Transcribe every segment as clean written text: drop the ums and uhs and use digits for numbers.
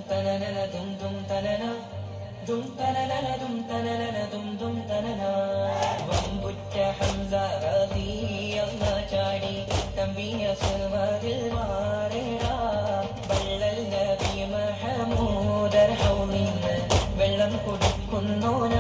തനനന ദും ദും തനന ദും തനനന ദും തനനന ദും ദും തനന വമ്പുറ്റ ഹംസ റളിയല്ലാഹു ചാടി തമ്പിയ സുവദിൽ മാറിടാ വള്ളൽ നബി മഹമൂദർ ഹൗലിന്ന് വെള്ളം കുടിക്കുന്നോനാരിടാ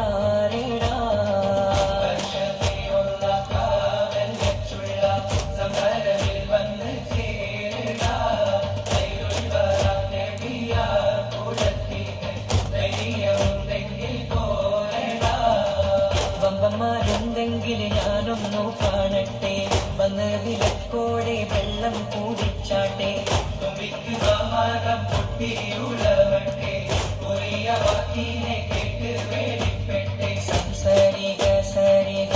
െങ്കിൽ ഞാനൊന്നു കാണട്ടെ വന്ന് വിലക്കോടെ വെള്ളം കൂടിച്ചാട്ടെ പൊട്ടിയുളവട്ടെ കേട്ട് വേടിപ്പെട്ടെ സംസരിക സരിക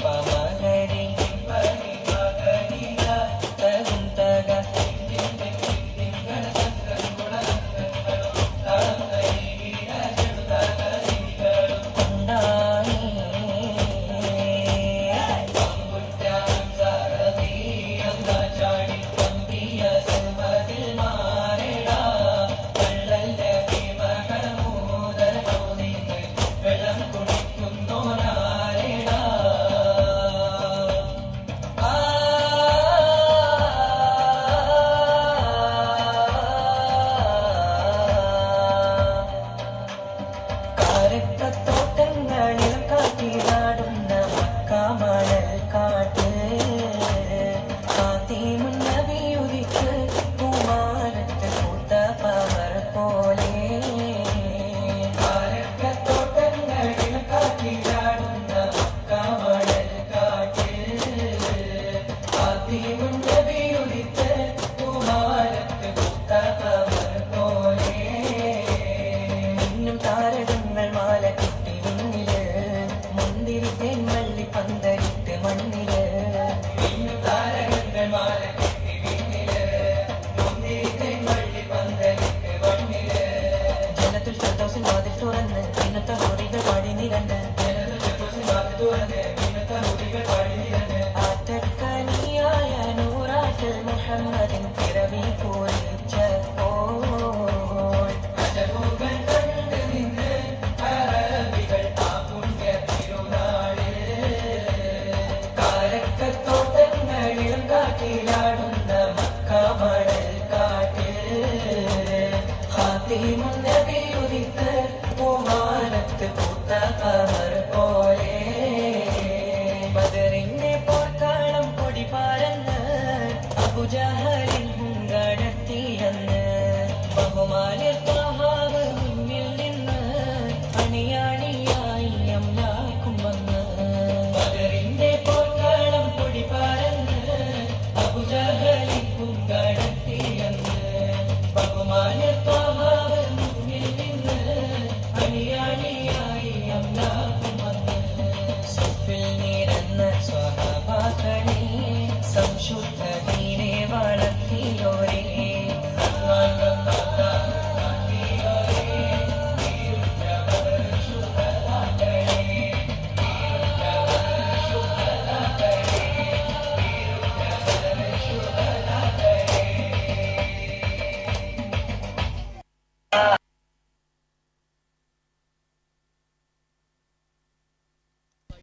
പമഹരി തകുന്തക തോട്ടങ്ങളിൽ കാറ്റിലാടുന്ന മക്കാമണൽ കാട്ട് കാത്തിമുന്നവിയുദിക്ക് പൂമാനത്ത് പൂത്ത പവർ പോലെ തോട്ടങ്ങളിൽ കാറ്റിലാടുന്ന മക്കാമണൽ കാട്ട് കാത്തിമുന്നവിയുദിക്ക് പൂമാനത്ത് പൂത്ത പവർ പോലെ ഇന്നും താരകങ്ങൾ മാല കിട്ടി മുന്നില് മുന്തിരി തേൻവള്ളി പന്തലിട്ട് മണ്ണില് ഇന്നും താരകങ്ങൾ മാല കിട്ടി മുന്നില് മുന്തിരി തേൻവള്ളി പന്തലിട്ട് മണ്ണില് ജനത്തിൽ ഫിർദൗസിൻ വാതിൽ തുറന്ന് ഇന്നത്തെ ഹൂറികൾ പാടി നിരന്ന് ജനത്തിൽ ഫിർദൗസിൻ വാതിൽ തുറന്ന് ഇന്നത്തെ ഹൂറികൾ പാടി നിരന്ന് ആറ്റക്കനിയായ നൂറാറ്റൽ മുഹമ്മദിൻ പിറവി കുറിച്ചപ്പോൾ ിലാടുന്ന മക്കാമണൽ കാട്ടിൽ ഖാതിമുന്നബിയുദിത്ത് പൂമാനത്ത് പൂത്ത ഖമർ പോലെ ബദറിന്റെ പോർക്കാളം പൊടി പാരന്ന് അബുജഹലിൻ ഹുങ്കടത്തിയെന്ന് ബഹുമാനത്തിൽ